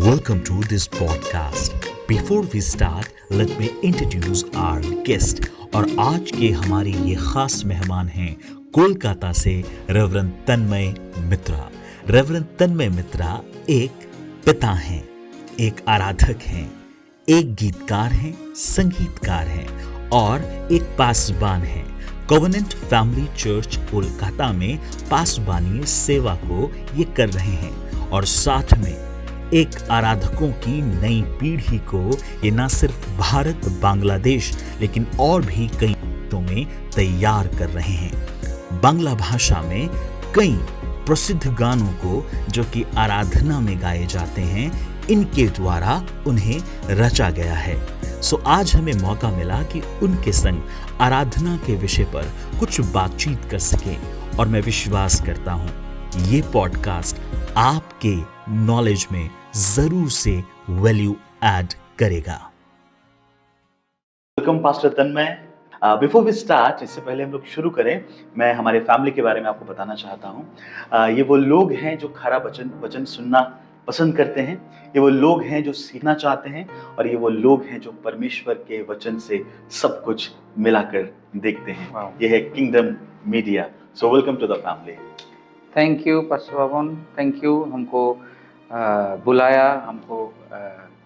Welcome to this podcast. Before we start, let me introduce our guest. और आज के हमारे ये खास मेहमान हैं कोलकाता से रेवरेंड तन्मय मित्रा। रेवरेंड तन्मय मित्रा एक पिता हैं, एक आराधक हैं, एक गीतकार हैं, संगीतकार हैं और एक पासबान हैं। कोवेनेंट फैमिली चर्च कोलकाता में पासबानी सेवा को ये कर रहे हैं और साथ में एक आराधकों की नई पीढ़ी को ये न सिर्फ भारत, बांग्लादेश लेकिन और भी कई देशों में तैयार कर रहे हैं। बांग्ला भाषा में कई प्रसिद्ध गानों को जो कि आराधना में गाए जाते हैं, इनके द्वारा उन्हें रचा गया है। सो आज हमें मौका मिला कि उनके संग आराधना के विषय पर कुछ बातचीत कर सकें और मैं विश्वास करता हूं ये पॉडकास्ट आपके नॉलेज में जरूर से वैल्यू ऐड करेगा। Welcome pastor Tanmay. Before we start, इससे पहले हम लोग शुरू करें, मैं हमारे फैमिली के बारे में आपको बताना चाहता हूँ। ये वो लोग हैं जो खरा वचन सुनना पसंद करते हैं, ये वो लोग हैं जो सीखना चाहते हैं और ये वो लोग हैं जो परमेश्वर के वचन से सब कुछ मिलाकर देखते हैं। ये है Kingdom Media. So welcome to the family. Thank you pastor Baban, thank you हमको बुलाया, हमको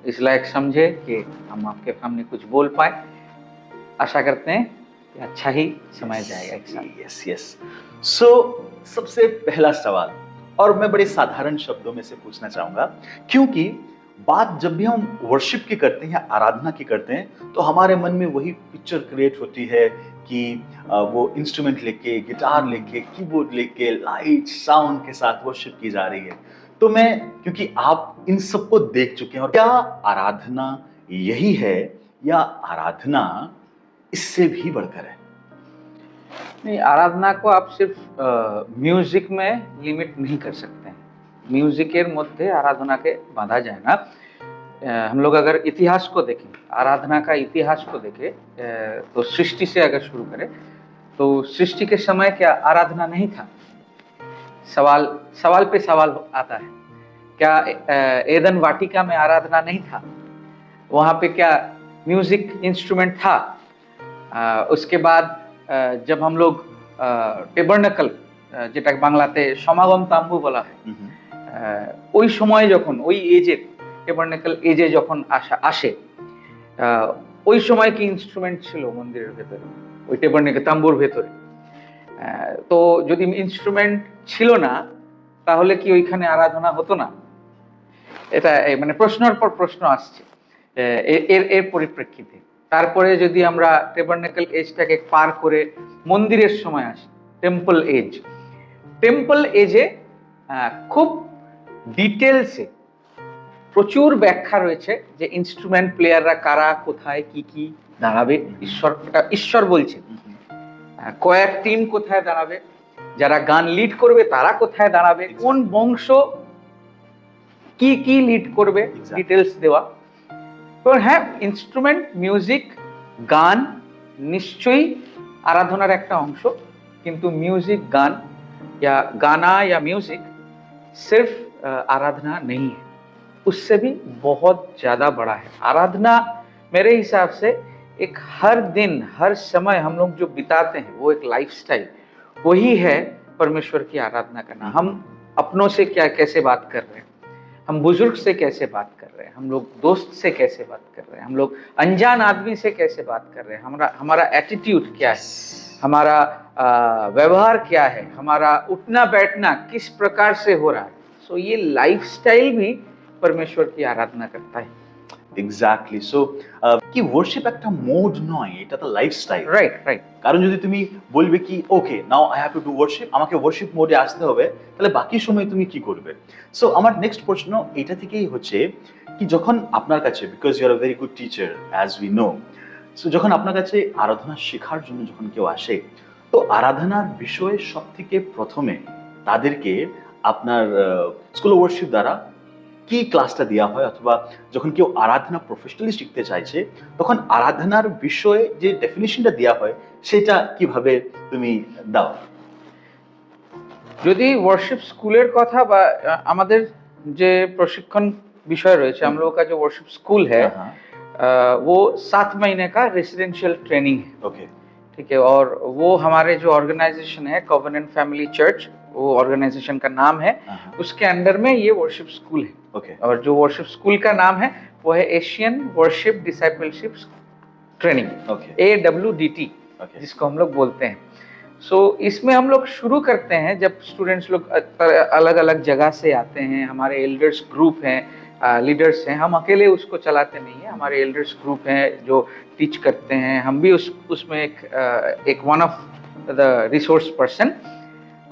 इस लायक समझे कि हम आपके सामने कुछ बोल पाए। आशा करते हैं कि अच्छा ही समय जाएगा एक साथ। Yes yes. सो सबसे पहला सवाल, और मैं बड़े साधारण शब्दों में से पूछना चाहूंगा, क्योंकि बात जब भी हम वर्शिप की करते हैं या आराधना की करते हैं तो हमारे मन में वही पिक्चर क्रिएट होती है कि वो इंस्ट्रूमेंट लेके, गिटार लेके, कीबोर्ड लेके, लाइट साउंड के साथ वर्शिप की जा रही है। तो मैं, क्योंकि आप इन सबको देख चुके हैं, और क्या आराधना यही है या आराधना इससे भी बढ़कर है? नहीं, आराधना को आप सिर्फ म्यूजिक में लिमिट नहीं कर सकते हैं। म्यूजिकेर मध्य आराधना के बांधा जाए ना। हम लोग अगर इतिहास को देखें, आराधना का इतिहास को देखें, तो सृष्टि से अगर शुरू करें तो सृष्टि के समय क्या आराधना नहीं था? सवाल पे सवाल आता है। क्या एदन वाटिका में आराधना नहीं था? वहाँ पे क्या म्यूजिक इंस्ट्रूमेंट था? उसके बाद जब हम लोग টেবারনাকল, যেটা বাংলাতে সমাগম তাম্বু বলা হয়, ওই সময় যখন ওই এজে টেবারনাকল এজে যখন আসে, ওই সময় কি ইনস্ট্রুমেন্ট ছিল মন্দিরের ভেতরে, ওই টেবারনাকল তাম্বুর ভেতরে? তো যদি ইনস্ট্রুমেন্ট ছিল না তাহলে কি ওইখানে আরাধনা হতো না? এটা মানে প্রশ্নের পর প্রশ্ন আসছে এর পরিপ্রেক্ষিতে। তারপরে যদি আমরা টেবারনাকল এজটাকে পার করে মন্দিরের সময় আসি, টেম্পল এজে খুব ডিটেলসে প্রচুর ব্যাখ্যা রয়েছে যে ইনস্ট্রুমেন্ট প্লেয়াররা কারা, কোথায়, কি দাঁড়াবে, ঈশ্বর বলছে, কয়েক টিম কোথায় দাঁড়াবে, যারা গান লিড করবে তারা কোথায় দাঁড়াবে, কোন বংশ কি লিড করবে, ডিটেলস দেওয়া। তো হ্যাঁ, ইনস্ট্রুমেন্ট, মিউজিক, গান নিশ্চয়ই आराधना একটা অংশ, কিন্তু মিউজিক, গান या गाना या म्यूजिक सिर्फ आराधना नहीं है, उससे भी बहुत ज्यादा बड़ा है। आराधना मेरे हिसाब से एक हर दिन, हर समय हम लोग जो बिताते हैं वो एक लाइफस्टाइल, वही है परमेश्वर की आराधना करना। हम अपनों से कैसे बात कर रहे हैं, हम बुजुर्ग से कैसे बात कर रहे हैं, हम लोग दोस्त से कैसे बात कर रहे हैं, हम लोग अनजान आदमी से कैसे बात कर रहे हैं, हमारा एटीट्यूड क्या है, हमारा व्यवहार क्या है, हमारा उठना बैठना किस प्रकार से हो रहा है। सो ये लाइफस्टाइल भी परमेश्वर की आराधना करता है। এক্স্যাক্টলি। সো কি ওয়ার্শিপ একটা মোড নয়, এটা তো লাইফস্টাইল। রাইট। কারণ যদি তুমি বলবে কি okay now I have to do worship, আমাকে ওয়ার্শিপ মোডে আসতে হবে, তাহলে বাকি সময় তুমি কি করবে? সো আমার নেক্সট প্রশ্ন এটা থেকেই হচ্ছে কি, যখন আপনার কাছে, because you are a very good teacher as we know, so যখন আপনার কাছে আরাধনা শেখার জন্য যখন কেউ আসে, তো আরাধনার বিষয়ে সব থেকে প্রথমে তাদেরকে আপনার স্কুল ওয়ার্শিপ দ্বারা কি ক্লাসটা দেওয়া হয়, অথবা যখন কেউ আরাধনা প্রফেশনালি শিখতে চাইছে তখন আরাধনার বিষয়ে যে ডেফিনিশনটা দেওয়া হয় সেটা কিভাবে তুমি দাও? যদি ওয়ার্শিপ স্কুলের কথা বা আমাদের যে প্রশিক্ষণ বিষয় রয়েছে। हम लोगों का जो वर्शिप स्कूल है हाँ, वो 7 महीने का रेसिडेंशियल ट्रेनिंग है, ओके, ठीक है। और वो हमारे जो ऑर्गेनाइजेशन है कॉवेनेंट फैमिली चर्च, वो ऑर्गेनाइजेशन का नाम है, हाँ, उसके अंडर में ये वर्शिप स्कूल है। ओके, और जो वर्शिप स्कूल का नाम है वो है Asian worship discipleship training, okay, AWDT, okay, जिसको हम लोग बोलते हैं। सो इसमें हम लोग शुरू करते हैं जब स्टूडेंट्स लोग अलग अलग जगह से आते हैं। हमारे एल्डर्स ग्रुप हैं, लीडर्स हैं, हम अकेले उसको चलाते नहीं हैं। हमारे एल्डर्स ग्रुप हैं जो टीच करते हैं, हम भी उसमें एक one of the resource person,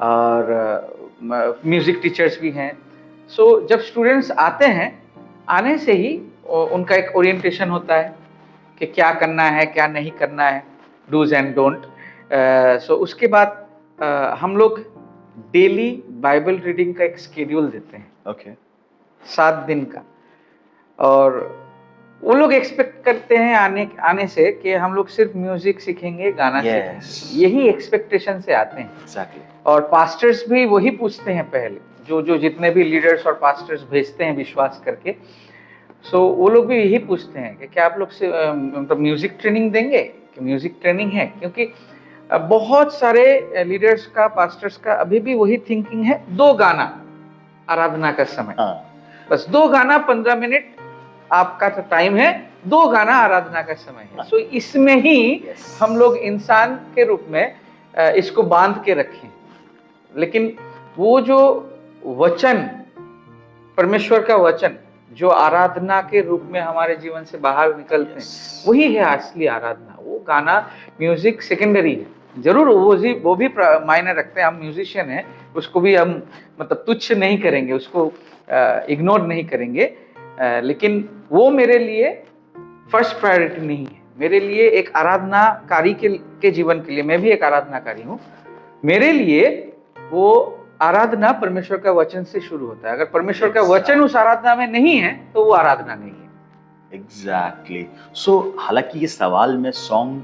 और म्यूजिक टीचर्स भी हैं। सो जब स्टूडेंट्स आते हैं, आने से ही उनका एक ओरिएंटेशन होता है कि क्या करना है क्या नहीं करना है, डूज एंड डोंट। सो उसके बाद हम लोग डेली बाइबल रीडिंग का एक स्केड्यूल देते हैं, ओके, 7 दिन का। और वो लोग एक्सपेक्ट करते हैं आने से कि हम लोग सिर्फ म्यूजिक सीखेंगे, गाना Yes. सीखेंगे, यही एक्सपेक्टेशन से आते हैं। एग्जैक्टली, और पास्टर्स भी वही पूछते हैं पहले, जो जितने भी लीडर्स और पास्टर्स भेजते हैं विश्वास करके। सो वो लोग भी यही पूछते हैं कि क्या आप लोग से मतलब म्यूजिक ट्रेनिंग देंगे, कि म्यूजिक ट्रेनिंग है। क्योंकि बहुत सारे लीडर्स का, पास्टर्स का अभी भी वही थिंकिंग है, 2 गाना आराधना का समय, हाँ, बस 2 गाना 15 मिनट आपका तो टाइम है, 2 गाना आराधना का समय है। सो इसमें ही Yes. हम लोग इंसान के रूप में इसको बांध के रखें। लेकिन वो जो वचन, परमेश्वर का वचन जो आराधना के रूप में हमारे जीवन से बाहर निकलते हैं, Yes. वही है असली आराधना। वो गाना, म्यूजिक सेकेंडरी है, जरूर वो भी मायने रखते हैं। हम म्यूजिशियन हैं, उसको भी हम मतलब तुच्छ नहीं करेंगे, उसको इग्नोर नहीं करेंगे, लेकिन वो मेरे लिए फर्स्ट प्रायोरिटी नहीं है। मेरे लिए एक आराधनाकारी के जीवन के लिए, मैं भी एक आराधनाकारी हूँ, मेरे लिए वो आराधना परमेश्वर का वचन से शुरू होता है। अगर परमेश्वर का वचन उस आराधना में नहीं है तो वो आराधना नहीं है। एग्जैक्टली। सो हालांकि ये सवाल मैं सॉन्ग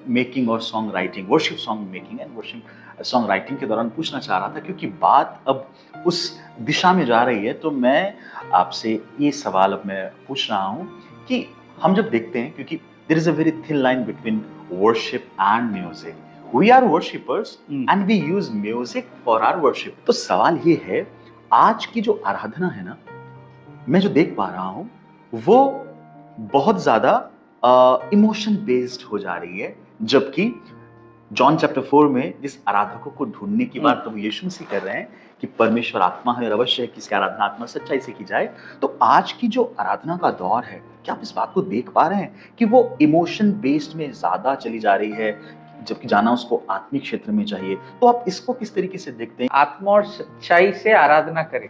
मेकिंग और song writing, worship song making and worship song writing के दौरान पूछना चाह रहा था, क्योंकि बात अब उस दिशा में जा रही है। तो मैं आपसे ये सवाल अब मैं पूछ रहा हूँ कि हम जब देखते हैं, क्योंकि there is a very thin line between worship and music, we are worshippers and we use music for our worship. तो सवाल ये है, आज की जो आराधना है ना, मैं जो देख पा रहा हूँ वो बहुत ज्यादा इमोशन बेस्ड हो जा रही है। जबकि जॉन चैप्टर 4 में जिस आराधकों को ढूंढने की बात प्रभु यीशु मसीह कर रहे हैं कि परमेश्वर आत्मा है और अवश्य है कि इसकी आराधना आत्मा सच्चाई से की जाए, तो आज की जो आराधना का दौर है, क्या आप इस बात को देख पा रहे हैं कि वो इमोशन बेस्ड में ज्यादा चली जा रही है, जबकि जाना उसको आत्मिक क्षेत्र में चाहिए? तो आप इसको किस तरीके से देखते हैं? आत्मा और सच्चाई से आराधना करें।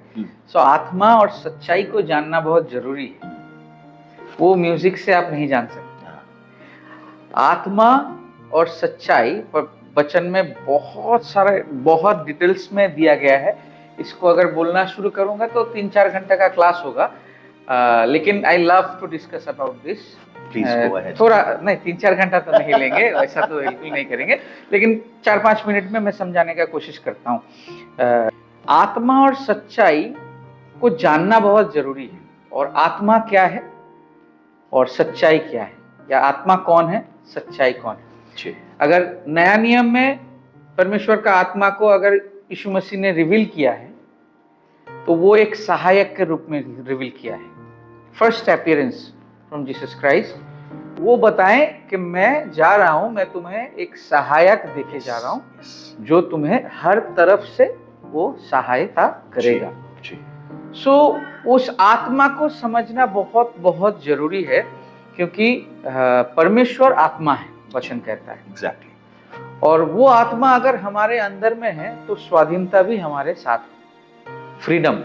सो आत्मा और सच्चाई को जानना बहुत जरूरी है, वो म्यूजिक से आप नहीं जान सकते। आत्मा और सच्चाई पर वचन में बहुत डिटेल्स में दिया गया है। इसको अगर बोलना शुरू करूंगा तो 3-4 घंटे का क्लास होगा, लेकिन I love to discuss about this. थोड़ा नहीं, 3-4 घंटा तो नहीं लेंगे, वैसा तो बिल्कुल नहीं करेंगे, लेकिन 4-5 मिनट में मैं समझाने का कोशिश करता हूँ। आत्मा और सच्चाई को जानना बहुत जरूरी है। और आत्मा क्या है और सच्चाई क्या है, या आत्मा कौन है, सच्चाई कौन है। अगर नया नियम में परमेश्वर का आत्मा को अगर यीशु मसीह ने रिवील किया है, तो वो एक सहायक के रूप में रिवील किया है। First appearance from Jesus Christ, वो बताएं कि मैं जा रहा हूं, मैं तुम्हें एक सहायक देके जा रहा हूं जो तुम्हें हर तरफ से वो सहायता करेगा। सो उस आत्मा को समझना बहुत बहुत जरूरी है, क्योंकि परमेश्वर आत्मा है, वचन कहता है। एग्जैक्टली। और वो आत्मा अगर हमारे अंदर में है तो स्वाधीनता भी हमारे साथ, फ्रीडम।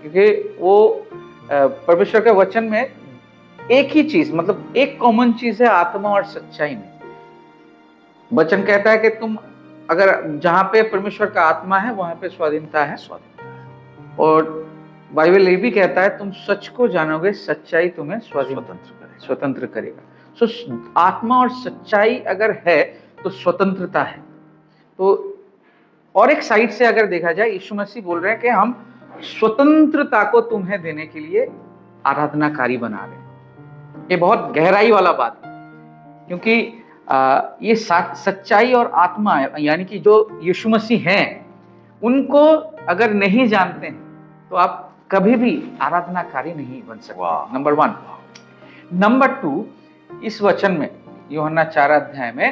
क्योंकि वो परमेश्वर के वचन में एक ही चीज, मतलब एक कॉमन चीज है आत्मा और सच्चाई में। वचन कहता है कि तुम अगर जहां पे परमेश्वर का आत्मा है वहां पे स्वाधीनता है। और बाइबल ये भी कहता है तुम सच को जानोगे, सच्चाई तुम्हें स्वतंत्र करेगा। सो आत्मा और सच्चाई अगर है तो स्वतंत्रता है। तो और एक साइड से अगर देखा जाए, यीशु मसीह बोल रहे हैं कि हम स्वतंत्रता को तुम्हें देने के लिए आराधनाकारी बना रहे हैं। ये बहुत गहराई वाला बात है, क्योंकि ये सच्चाई और आत्मा यानी कि जो यीशु मसीह हैं, उनको अगर नहीं जानते हैं तो आप कभी भी आराधनाकारी नहीं बन सकते। नंबर 1। नंबर 2, इस वचन में यूहन्ना 4 अध्याय में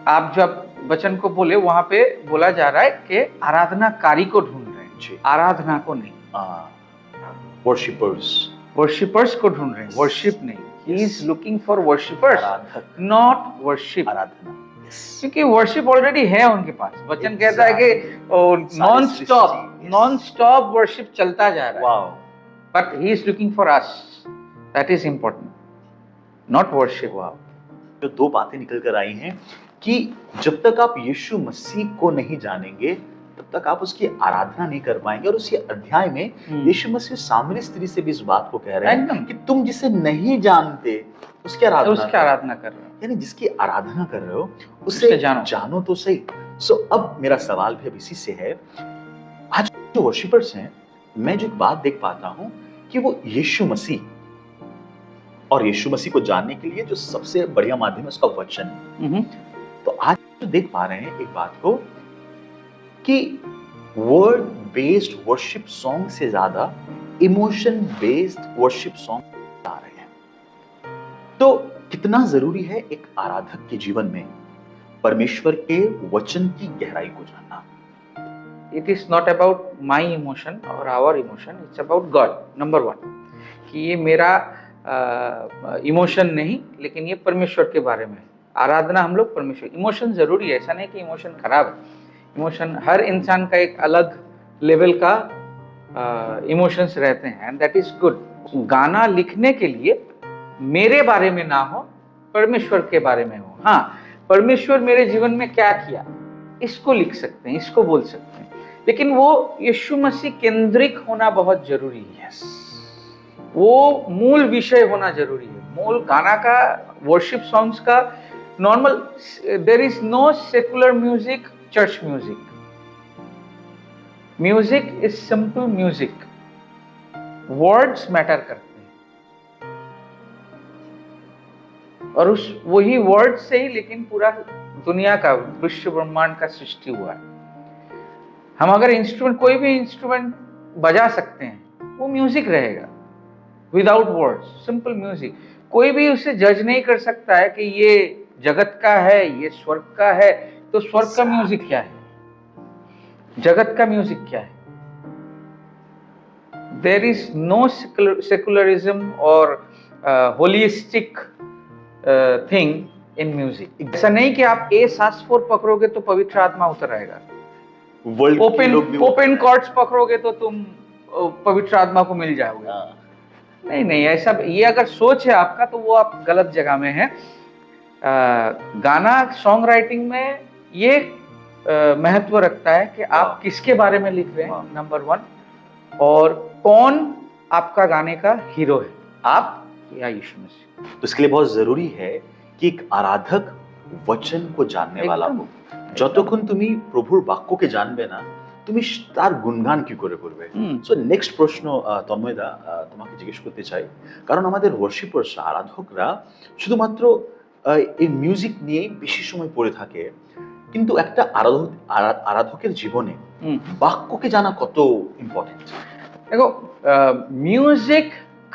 आप जब वचन को बोले, वहां पे बोला जा रहा है कि आराधनाकारी को ढूंढ रहे हैं, आराधना को नहीं। वर्शिपर्स को ढूंढ रहे हैं, वर्शिप नहीं। He is looking for worshippers, not worship. आराधना, क्योंकि वर्शिप ऑलरेडी है उनके पास। वचन कहता है कि नॉन स्टॉप वर्शिप चलता जा रहा है, but he is looking for us. That is important, not worship. जो 2 बातें निकल कर आई हैं कि जब तक आप यीशु मसीह को नहीं जानेंगे तब तक आप उसकी आराधना नहीं कर पाएंगे। और उसी अध्याय में यीशु मसीह सामरी स्त्री से भी इस बात को कह रहे हैं कि तुम जिसे नहीं जानते उसकी आराधना कर रहे हो, यानी जिसकी आराधना कर रहे हो उसे जानो तो सही। सो अब मेरा सवाल भी अब इसी से है, आज जो वर्शिपर्स हैं, मैं जो एक बात देख पाता हूं कि वो यीशु मसीह, और यीशु मसीह को जानने के लिए जो सबसे बढ़िया माध्यम है उसका वचन। तो आज जो देख पा रहे हैं एक बात को कि वर्ड बेस्ड वर्शिप सॉन्ग से ज्यादा इमोशन बेस्ड वर्शिप सॉन्ग आ रहे हैं। तो कितना जरूरी है एक आराधक के जीवन में परमेश्वर के वचन की गहराई को जानना। It is not about my emotion और our emotion, it's about God. Number 1 कि ये मेरा इमोशन नहीं, लेकिन ये परमेश्वर के बारे में। आराधना हम लोग परमेश्वर, इमोशन जरूरी है, ऐसा नहीं कि इमोशन खराब है। इमोशन, हर इंसान का एक अलग लेवल का इमोशंस रहते हैं, एंड दैट इज गुड। गाना लिखने के लिए मेरे बारे में ना हो, परमेश्वर के बारे में हो। हाँ, परमेश्वर मेरे जीवन में क्या किया, इसको लिख सकते हैं, इसको बोल सकते हैं, लेकिन वो यीशु मसीह केंद्रित होना बहुत जरूरी है। वो मूल विषय होना जरूरी है। मूल गाना का, वर्शिप सॉन्ग्स का normal, there is no secular music, church music. Music is simple music, words matter करते हैं, और उस वही वर्ड से ही लेकिन पूरा दुनिया का, विश्व ब्रह्मांड का सृष्टि हुआ है। हम अगर इंस्ट्रूमेंट, कोई भी इंस्ट्रूमेंट बजा सकते हैं, वो म्यूजिक रहेगा, विदाउट वर्ड्स, सिंपल म्यूजिक। कोई भी उसे जज नहीं कर सकता है कि ये जगत का है, ये स्वर्ग का है। तो स्वर्ग का म्यूजिक क्या है, जगत का म्यूजिक क्या है? देयर इज नो सेकुलरिज्म और होलिस्टिक थिंग इन म्यूजिक। ऐसा नहीं कि आप ए सास4 पकड़ोगे तो पवित्र आत्मा उतर आएगा, ओपन कॉर्ड्स पकड़ोगे तो तुम पवित्र आत्मा को मिल जाओगे। नहीं, ऐसा, ये अगर सोच है आपका तो वो आप गलत जगह में है। गाना सॉन्ग राइटिंग में ये महत्व रखता है कि आप किसके बारे में लिख रहे हैं, नंबर 1, और कौन आपका गाने का हीरो है, आप या यीशु मसीह। तो इसके लिए बहुत जरूरी है कि एक आराधक वचन को जानने वाला हो। যতক্ষণ তুমি প্রভুর বাক্যকে জানবে না, তুমি তার গুণগান কি করে করবে? সো নেক্সট প্রশ্ন তন্ময়দা তোমাকে জিজ্ঞেস করতে চাই, কারণ আমাদের ওয়ার্শিপার্স, আরাধকরা শুধুমাত্র এই মিউজিক নিয়েই বেশি সময় পড়ে থাকে, কিন্তু একটা আরাধকের জীবনে বাক্যকে জানা কত ইম্পর্টেন্ট। দেখো, মিউজিক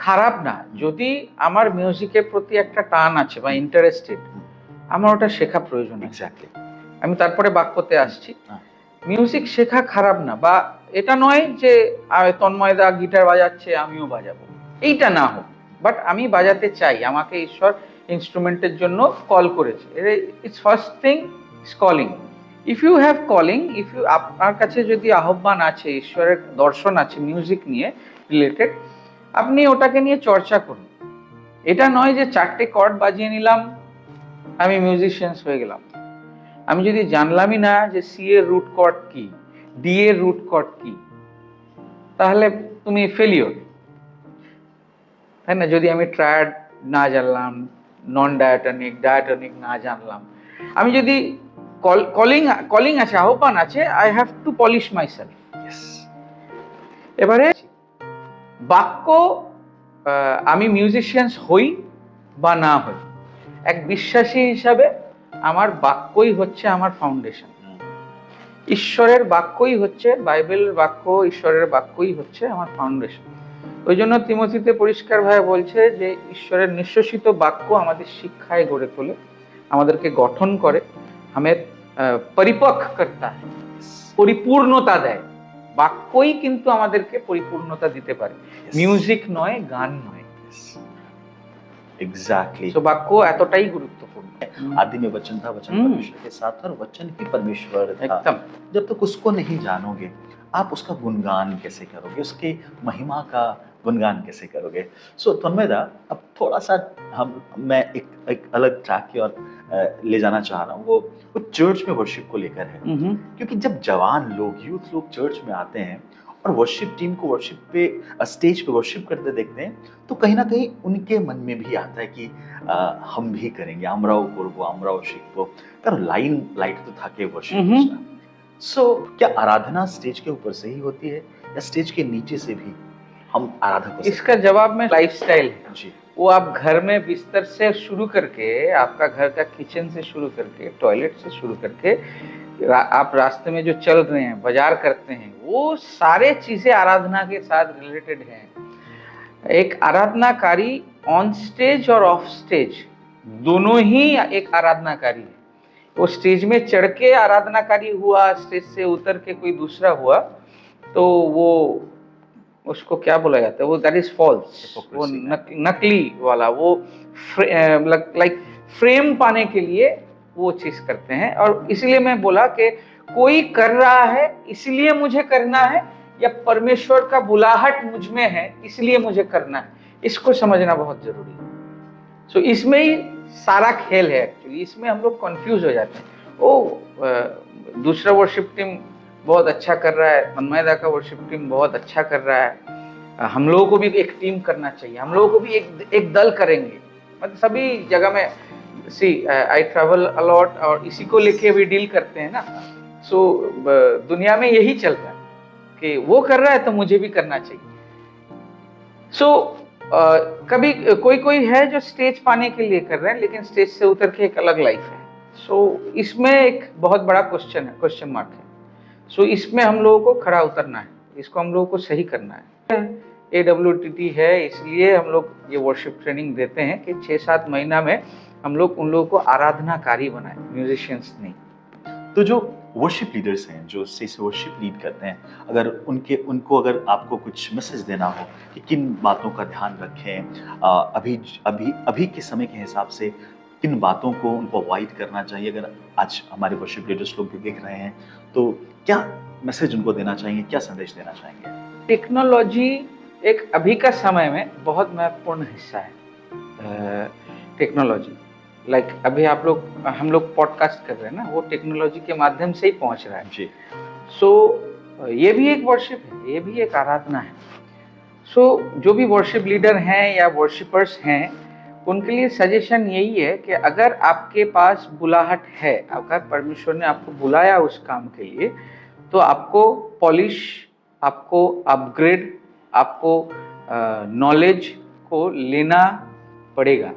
খারাপ না, যদি আমার মিউজিকের প্রতি একটা টান আছে বা ইন্টারেস্টেড, আমার ওটা শেখা প্রয়োজন। এক্স্যাক্টলি, আমি তারপরে বাক্যতে আসছি। মিউজিক শেখা খারাপ না, বা এটা নয় যে তন্ময়দা গিটার বাজাচ্ছে আমিও বাজাবো, এইটা না হোক, বাট আমি বাজাতে চাই, আমাকে ঈশ্বর ইনস্ট্রুমেন্টের জন্য কল করেছে। It's first thing is calling. If you have calling, if you, আপনার কাছে যদি আহ্বান আছে, ঈশ্বরের দর্শন আছে মিউজিক নিয়ে রিলেটেড, আপনি ওটাকে নিয়ে চর্চা করুন। এটা নয় যে 4টে কর্ড বাজিয়ে নিলাম, আমি মিউজিশিয়ানস হয়ে গেলাম। আমি যদি জানলামই না যে সি এর রুট কর্ড কি, ডি এর রুট কর্ড কি, তাহলে তুমি ফেলিওর, তাই না? যদি আমি ট্রায়াড না জানলাম, নন ডায়াটনিক, ডায়াটনিক না জানলাম, আমি যদি কলিং আছে, আহ্বান আছে, I have two polish my self. এবারে বাক্য, আমি মিউজিশিয়ানস হই বা না হই, এক বিশ্বাসী হিসাবে আমার বাক্যই হচ্ছে আমার ফাউন্ডেশন। ঈশ্বরের বাক্যই হচ্ছে, বাইবেলের বাক্য, ঈশ্বরের বাক্যই হচ্ছে আমার ফাউন্ডেশন। ওই জন্য তিমোথীতে পরিষ্কারভাবে বলছে যে ঈশ্বরের নিঃশ্বসিত বাক্য আমাদের শিক্ষায় গড়ে তোলে, আমাদেরকে গঠন করে, हमें পরিপক্ক করতা है, পরিপূর্ণতা দেয়। বাক্যই কিন্তু আমাদেরকে পরিপূর্ণতা দিতে পারে, মিউজিক নয়, গান নয়। एग्जैक्टली। তো বাক্য এতটাই গুরুত্বপূর্ণ। आदि में वचन था, वचन हम्म। परमेश्वर के साथ था और वचन ही परमेश्वर था। एकदम। जब तक उसको नहीं जानोगे आप उसका गुणगान कैसे करोगे, उसके महिमा का गुणगान कैसे करोगे? सो तन्मयदा, अब थोड़ा सा मैं एक अलग ट्रैक की ओर ले जाना चाह रहा हूँ। वो चर्च में वर्शिप को लेकर है, क्योंकि जब जवान लोग, यूथ लोग चर्च में आते हैं और वर्शिप टीम को वर्शिप पे स्टेज पे वर्शिप करते देखते हैं, तो कहीं ना कहीं उनके मन में भी आता है कि हम भी करेंगे, আমরাও করব, আমরাও শিখবো। কারণ लाइट तो था के वर्शिप। सो क्या आराधना स्टेज के ऊपर से ही होती है या स्टेज के नीचे से भी हम आराधक हो सकते इसका जवाब में लाइफस्टाइल है हैं? जी। वो आप घर में बिस्तर से शुरू करके, आपका घर का किचन से शुरू करके, टॉयलेट से शुरू करके, आप रास्ते में जो चल रहे हैं, बाजार करते हैं, वो सारे चीजें आराधना के साथ रिलेटेड हैं। एक आराधनाकारी ऑन स्टेज और ऑफ स्टेज दोनों ही एक आराधनाकारी है। वो स्टेज में चढ़ के आराधनाकारी हुआ, स्टेज से उतर के कोई दूसरा हुआ, तो वो उसको क्या बोला जाता है, वो दैट इज फॉल्स, वो नकली वाला, वो लाइक फ्रेम पाने के लिए वो चीज करते हैं। और इसलिए मैं बोला कि कोई कर रहा है इसलिए मुझे करना है, या परमेश्वर का बुलाहट मुझ में है इसलिए मुझे करना है, इसको समझना बहुत जरूरी है। सो इसमें ही सारा खेल है एक्चुअली। इसमें हम लोग कंफ्यूज हो जाते हैं। ओ दूसरा वर्शिप टीम बहुत अच्छा कर रहा है, तन्मयदा का वर्शिप टीम बहुत अच्छा कर रहा है, हम लोगों को भी एक टीम करना चाहिए, हम लोगों को भी एक दल करेंगे। मतलब सभी जगह में सी आई ट्रैवल अलॉट और इसी को लेके भी डील करते हैं ना। सो दुनिया में यही चल रहा है कि वो कर रहा है तो मुझे भी करना चाहिए। सो कभी कोई है जो स्टेज पाने के लिए कर रहे हैं, लेकिन स्टेज से उतर के एक अलग लाइफ है। सो इसमें एक बहुत बड़ा क्वेश्चन मार्क है। सो इसमें हम लोगों को खड़ा उतरना है, इसको हम लोगों को सही करना है। AWTT है, इसलिए हम लोग ये वर्शिप ट्रेनिंग देते हैं कि 6-7 महीना में हम लोग उन लोगों को आराधनाकारी बनाए, म्यूजिशियंस नहीं। तो जो वर्शिप लीडर्स हैं, जो स्टेज से वर्शिप लीड करते हैं, अगर उनको अगर आपको कुछ मैसेज देना हो कि किन बातों का ध्यान रखें, अभी के समय के हिसाब से किन बातों को उनको अवॉइड करना चाहिए, अगर आज हमारे वर्शिप लीडर्स लोग भी देख रहे हैं, तो क्या मैसेज उनको देना चाहेंगे, क्या संदेश देना चाहेंगे? टेक्नोलॉजी एक अभी का समय में बहुत महत्वपूर्ण हिस्सा है। टेक्नोलॉजी लाइक अभी हम लोग पॉडकास्ट कर रहे हैं ना, वो टेक्नोलॉजी के माध्यम से ही पहुंच रहा है जी। सो ये भी एक वर्शिप है, ये भी एक आराधना है। सो जो भी वर्शिप लीडर हैं या वर्शिपर्स हैं, उनके लिए सजेशन यही है कि अगर आपके पास बुलाहट है, अगर परमेश्वर ने आपको बुलाया उस काम के लिए, तो आपको पॉलिश, आपको अपग्रेड, आपको नॉलेज को लेना पड़ेगा।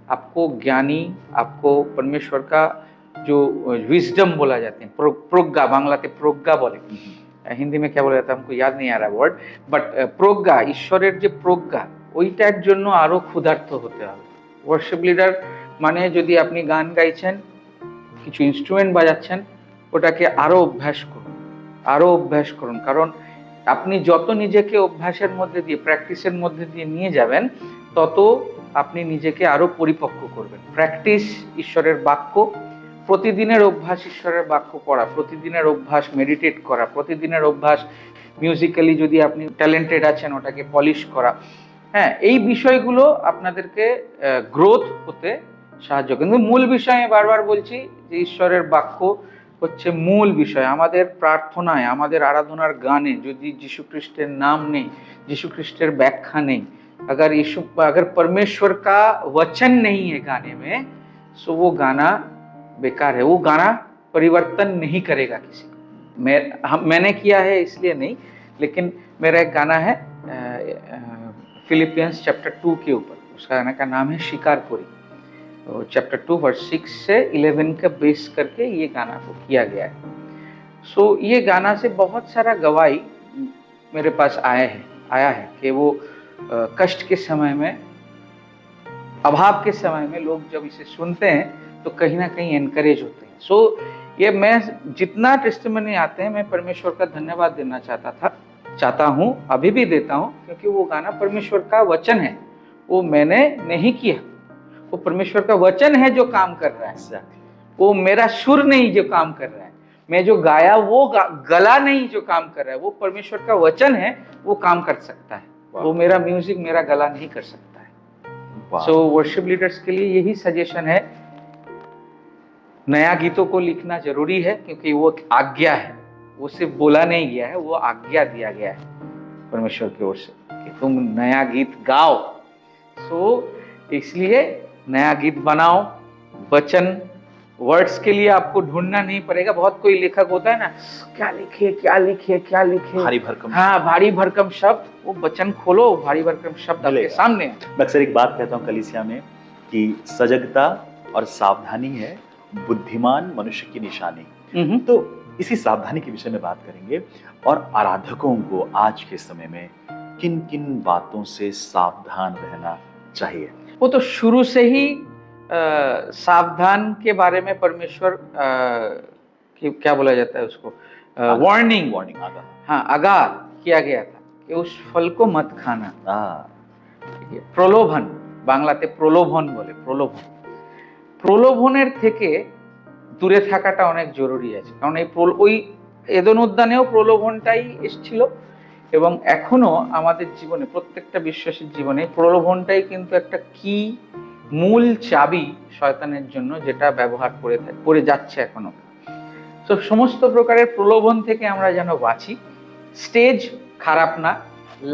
आपको ज्ञानी, आपको परमेश्वर का जो विजडम बोला जाते हैं, प्रोग्गा, बांग्लाते प्रोग्गा बोले, हिंदी में क्या बोला जाता है हमको याद नहीं आ रहा वर्ड, बट प्रोग्गा, ঈশ্বরের যে প্রজ্ঞা, ওইটার জন্য আরো ক্ষুধার্ত হতে হবে। ওয়ার্শিপ লিডার মানে যদি আপনি গান গাইছেন, কিছু ইনস্ট্রুমেন্ট বাজাচ্ছেন, ওটাকে আরো অভ্যাস করুন, কারণ আপনি যত নিজেকে অভ্যাসের মধ্যে দিয়ে, প্র্যাকটিসের মধ্যে দিয়ে নিয়ে যাবেন, তত আপনি নিজেকে আরো পরিপক্ক করবেন। প্র্যাকটিস ঈশ্বরের বাক্য, প্রতিদিনের অভ্যাস ঈশ্বরের বাক্য পড়া, প্রতিদিনের অভ্যাস মেডিটেট করা, প্রতিদিনের অভ্যাস মিউজিক্যালি যদি আপনি ট্যালেন্টেড আছেন ওটাকে পলিশ করা। হ্যাঁ, এই বিষয়গুলো আপনাদেরকে গ্রোথ হতে সাহায্য করে। কিন্তু মূল বিষয় আমি বারবার বলছি যে ঈশ্বরের বাক্য হচ্ছে মূল বিষয়। আমাদের প্রার্থনায়, আমাদের আরাধনার গানে যদি যীশু খ্রিস্টের नाम नहीं, যীशु ख्रिस्टर व्याख्या नहीं, अगर परमेश्वर का वचन नहीं है गाने में, सो वो गाना बेकार है। वो गाना परिवर्तन नहीं करेगा किसी को। मैंने किया है इसलिए नहीं, लेकिन मेरा एक गाना है फिलिपियंस चैप्टर 2 के ऊपर, उसका गाना का नाम है शिकारपुरी। तो चैप्टर 2 वर्स 6 से 11 का बेस करके ये गाना को किया गया है। सो ये गाना से बहुत सारा गवाही मेरे पास आया है कि वो कष्ट के समय में, अभाव के समय में लोग जब इसे सुनते हैं तो कहीं ना कहीं एनकरेज होते हैं। सो ये मैं जितना टेस्टिमनी आते हैं, मैं परमेश्वर का धन्यवाद देना चाहता हूँ, अभी भी देता हूँ, क्योंकि वो गाना परमेश्वर का वचन है, वो मैंने नहीं किया, वो परमेश्वर का वचन है जो काम कर रहा है। वो मेरा सुर नहीं जो काम कर रहा है, मैं जो गाया वो गला नहीं जो काम कर रहा है, वो परमेश्वर का वचन है, वो काम कर सकता है। वो मेरा म्यूजिक, मेरा गला नहीं कर सकता है। सो वर्शिप लीडर्स के लिए यही सजेशन है, नया गीतों को लिखना जरूरी है, क्योंकि वो आज्ञा है, वो सिर्फ बोला नहीं गया है, वो आज्ञा दिया गया है परमेश्वर की ओर से कि तुम नया गीत गाओ। सो इसलिए नया गीत बनाओ, वचन वर्ड्स के लिए आपको ढूंढना नहीं पड़ेगा। बहुत कोई लेखक होता है ना, क्या लिखे, भारी भरकम, हाँ भारी भरकम शब्द, वो वचन खोलो, भारी भरकम शब्द आपके सामने। मैं अक्सर एक बात कहता हूँ कलीसिया में कि सजगता और सावधानी है बुद्धिमान मनुष्य की निशानी। तो इसी सावधानी के विषय में बात करेंगे, और आराधकों को आज के समय में किन किन बातों से सावधान रहना चाहिए। वो तो शुरू से ही सावधान के बारे में परमेश्वर क्या बोला जाता है उसको, वार्निंग, आगाह किया गया था कि उस फल को मत खाना। প্রলোভন, বাংলাতে প্রলোভন বলে, প্রলোভনের থেকে দূরে থাকাটা অনেক জরুরি আছে। কারণ ওই এদেন উদ্যানেও প্রলোভনটাই এসেছিল, এবং এখনো আমাদের জীবনে, প্রত্যেকটা বিশ্বাসীর জীবনে প্রলোভনটাই কিন্তু একটা কি মূল চাবি শয়তানের জন্য, যেটা ব্যবহার করে যাচ্ছে এখনো। তো সমস্ত প্রকারের প্রলোভন থেকে আমরা যেন বাঁচি। স্টেজ খারাপ না,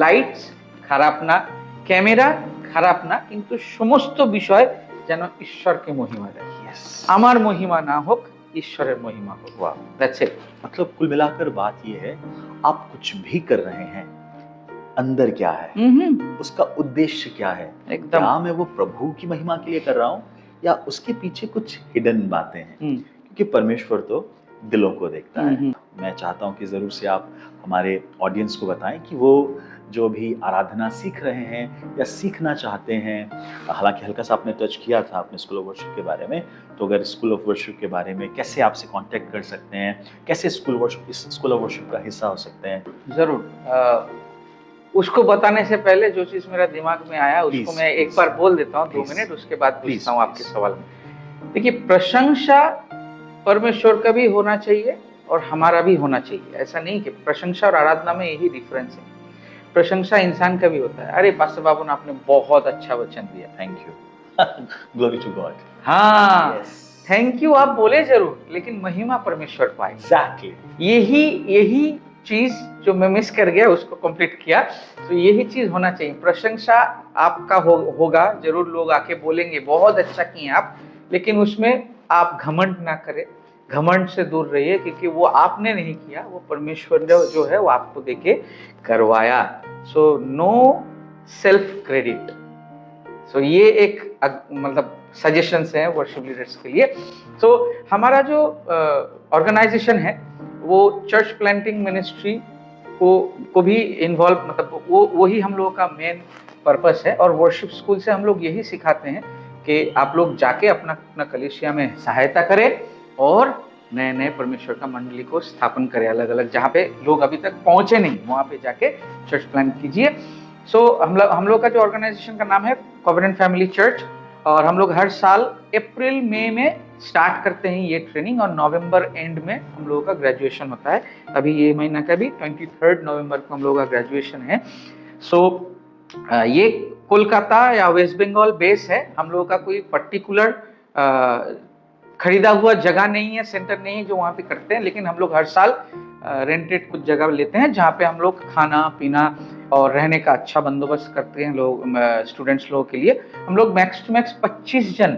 লাইটস খারাপ না, ক্যামেরা খারাপ না, কিন্তু সমস্ত বিষয় যেন ঈশ্বরকে মহিমা দেয়। আমার মহিমা না হোক, ঈশ্বরের মহিমা হোক। वाह, दैट्स इट। मतलब कुल मिलाकर बात ये है, आप कुछ भी कर रहे हैं, अंदर क्या है, उसका उद्देश्य क्या है, एकदम। क्या मैं वो प्रभु की महिमा के लिए कर रहा हूँ या उसके पीछे कुछ हिडन बातें हैं, क्योंकि परमेश्वर तो दिलों को देखता है। मैं चाहता हूँ कि जरूर से आप हमारे ऑडियंस को बताएं कि वो जो भी आराधना सीख रहे हैं या सीखना चाहते हैं, हालांकि हल्का सा आपने टच किया था अपने स्कूल ऑफ वर्शिप के बारे में, तो अगर स्कूल ऑफ वर्शिप के बारे में कैसे आपसे कांटेक्ट कर सकते हैं, कैसे स्कूल ऑफ वर्शिप का हिस्सा हो सकते हैं। जरूर, उसको बताने से पहले जो चीज मेरा दिमाग में आया उसको मैं एक बार बोल देता हूँ, 2 मिनट, उसके बाद पूछता हूँ आपके सवाल में। देखिए, प्रशंसा परमेश्वर का भी होना चाहिए और हमारा भी होना चाहिए। ऐसा नहीं कि प्रशंसा और आराधना में यही डिफरेंस है। प्रशंसा इंसान का भी होता है, अरे पास्टर बाबू ने आपने बहुत अच्छा वचन दिया, thank you, glory to God. हाँ, थैंक यू आप बोले जरूर, लेकिन महिमा परमेश्वर पाए। एग्जैक्टली, यही चीज जो मैं मिस कर गया उसको कंप्लीट किया। तो यही चीज होना चाहिए। प्रशंसा आपका होगा जरूर, लोग आके बोलेंगे बहुत अच्छा किए आप, लेकिन उसमें आप घमंड ना करें, घमंड से दूर रहिए, क्योंकि वो आपने नहीं किया, वो परमेश्वर जो है वो आपको देके करवाया। So no self credit. So ये एक मतलब सजेशंस हैं वर्शिप लीडर्स के लिए। सो हमारा जो ऑर्गेनाइजेशन है वो चर्च प्लांटिंग मिनिस्ट्री को भी इन्वॉल्व, मतलब वही हम लोगों का मेन पर्पस है। और वर्शिप स्कूल से हम लोग यही सिखाते हैं कि आप लोग जाके अपना कलीसिया में सहायता करें और नए नए परमेश्वर का मंडली को स्थापन करें, अलग अलग जहाँ पे लोग अभी तक पहुँचे नहीं, वहाँ पे जाके चर्च प्लांट कीजिए। सो हम लोग का जो ऑर्गेनाइजेशन का नाम है कॉवेनेंट फैमिली चर्च, और हम लोग हर साल अप्रैल मई में स्टार्ट करते हैं ये ट्रेनिंग, और नवंबर एंड में हम लोगों का ग्रेजुएशन होता है। अभी ये महीना का भी 23 नवंबर को हम लोगों का ग्रेजुएशन है। सो ये कोलकाता या वेस्ट बंगाल बेस है। हम लोगों का कोई पर्टिकुलर खरीदा हुआ जगह नहीं है, सेंटर नहीं है जो वहाँ पे करते हैं, लेकिन हम लोग हर साल रेंटेड कुछ जगह लेते हैं जहाँ पे हम लोग खाना पीना और रहने का अच्छा बंदोबस्त करते हैं। लोग स्टूडेंट्स लोगों के लिए हम लोग मैक्स टू मैक्स 25 जन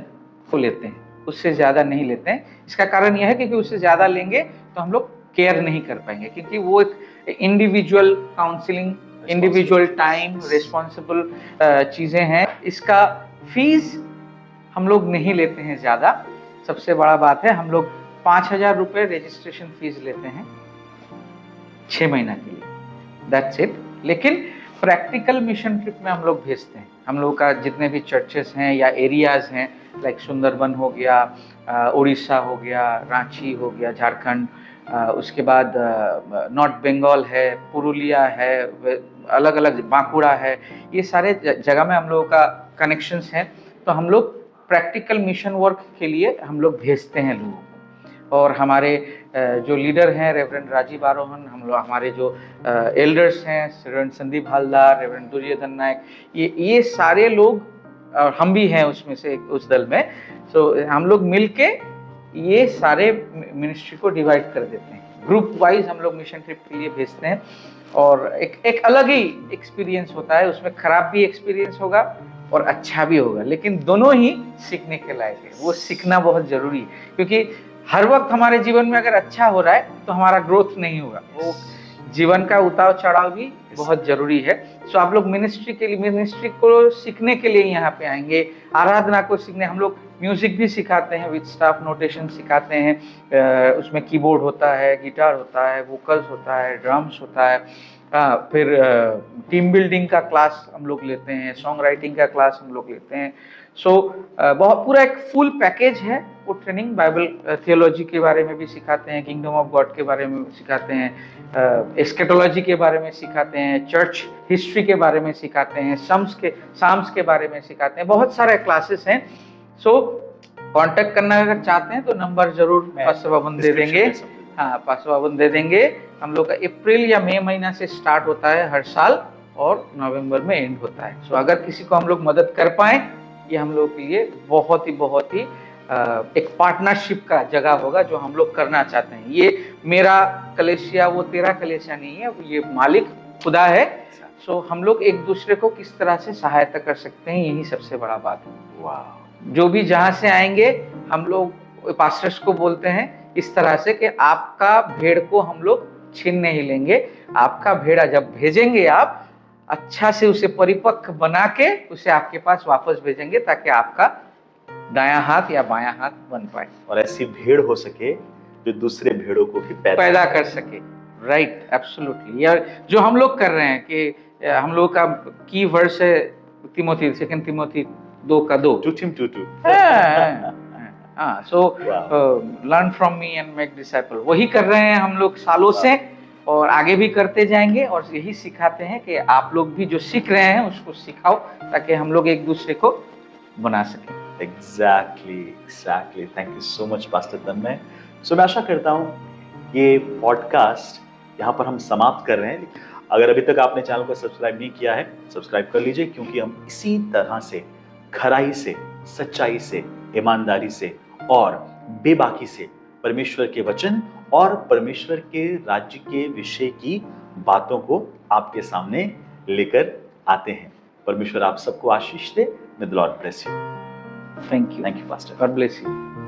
को लेते हैं उससे ज़्यादा नहीं लेते हैं। इसका कारण यह है क्योंकि उससे ज़्यादा लेंगे तो हम लोग केयर नहीं कर पाएंगे, क्योंकि वो एक individual counselling, individual time, responsible चीज़ें हैं। इसका फीस हम लोग नहीं लेते हैं ज़्यादा। सबसे बड़ा बात है, हम लोग 5,000 रुपये रजिस्ट्रेशन फीस लेते हैं 6 महीना के लिए, दैट्स इट। लेकिन प्रैक्टिकल मिशन ट्रिप में हम लोग भेजते हैं। हम लोग का जितने भी चर्चेस हैं या एरियाज़ हैं, लाइक सुंदरबन हो गया, उड़ीसा हो गया, रांची हो गया झारखंड, उसके बाद नॉर्थ बंगाल है, पुरुलिया है, अलग अलग बांकुड़ा है, ये सारे जगह में हम लोगों का कनेक्शंस हैं। तो हम लोग प्रैक्टिकल मिशन वर्क के लिए हम लोग भेजते हैं लोगों को। और हमारे जो लीडर हैं रेवरेंड राजीव आरोहन, हम लोग हमारे जो एल्डर्स हैं रेवरेंड संदीप हालदार, रेवरेंड दुर्योधन नायक, ये सारे लोग, और हम भी हैं उसमें से उस दल में। सो हम लोग मिलके ये सारे मिनिस्ट्री को डिवाइड कर देते हैं, ग्रुप वाइज हम लोग मिशन ट्रिप के लिए भेजते हैं। और एक अलग ही एक्सपीरियंस होता है उसमें। खराब भी एक्सपीरियंस होगा और अच्छा भी होगा, लेकिन दोनों ही सीखने के लायक है। वो सीखना बहुत जरूरी है, क्योंकि हर वक्त हमारे जीवन में अगर अच्छा हो रहा है तो हमारा ग्रोथ नहीं होगा। वो जीवन का उतार चढ़ाव भी बहुत जरूरी है। सो आप लोग मिनिस्ट्री को सीखने के लिए यहाँ पे आएंगे, आराधना को सीखने। हम लोग म्यूजिक भी सिखाते हैं, विद स्टाफ नोटेशन सिखाते हैं। उसमें कीबोर्ड होता है, गिटार होता है, वोकल्स होता है, ड्रम्स होता है। फिर टीम बिल्डिंग का क्लास हम लोग लेते हैं, सॉन्ग राइटिंग का क्लास हम लोग लेते हैं। सो बहुत पूरा एक फुल पैकेज है वो ट्रेनिंग। बाइबल थियोलॉजी के बारे में भी सिखाते हैं, किंगडम ऑफ गॉड के बारे में सिखाते हैं, एस्केटोलॉजी के बारे में सिखाते हैं, चर्च हिस्ट्री के बारे में सिखाते हैं, साम्स के बारे में सिखाते हैं। बहुत सारे क्लासेस हैं। सो कांटेक्ट करना अगर चाहते हैं तो नंबर जरूर पास्टर बाबन दे देंगे। हाँ, पास्टर बाबन दे देंगे। हम लोग का अप्रैल या मई महीना से स्टार्ट होता है हर साल, और नवंबर में एंड होता है। सो अगर किसी को हम लोग मदद कर पाए, ये हम लोग के लिए बहुत ही एक पार्टनरशिप का जगह होगा जो हम लोग करना चाहते हैं। ये मेरा कलेसिया, वो तेरा कलेसिया नहीं है, ये मालिक खुदा है। सो हम लोग एक दूसरे को किस तरह से सहायता कर सकते हैं, यही सबसे बड़ा बात है। वाह। जो भी जहाँ से आएंगे हम लोग पास्टर्स को बोलते हैं इस तरह से कि आपका भेड़ को हम लोग छीन नहीं लेंगे। आपका भेड़ा जब भेजेंगे आप अच्छा से उसे परिपक्व बना के उसे आपके पास वापस भेजेंगे, ताकि आपका दायां हाथ या बायां हाथ बन पाए और ऐसी भेड़ हो सके जो दूसरे भेड़ों को भी पैदा कर सके। Right, absolutely. या जो हम लोग कर रहे हैं कि हम लोग का की वर्स है Timothy, 2 Timothy 2:2। So learn from me and make disciple, वही कर रहे हैं हम लोग सालों से, और आगे भी करते जाएंगे। और यही सिखाते हैं कि आप लोग भी जो सीख रहे हैं उसको सिखाओ, ताकि हम लोग एक दूसरे को बना सकें। Exactly. Thank you so much pastor Tanmay. So मैं आशा करता हूँ ये पॉडकास्ट यहाँ पर हम समाप्त कर रहे हैं। अगर अभी तक आपने चैनल को सब्सक्राइब नहीं किया है, सब्सक्राइब कर लीजिए, क्योंकि हम इसी तरह से खराई से, सच्चाई से, ईमानदारी से और बेबाकी से परमेश्वर के वचन और परमेश्वर के राज्य के विषय की बातों को आपके सामने लेकर आते हैं। परमेश्वर आप सबको आशीष दे। May the Lord bless you. Thank you. Thank you, Pastor. God bless you.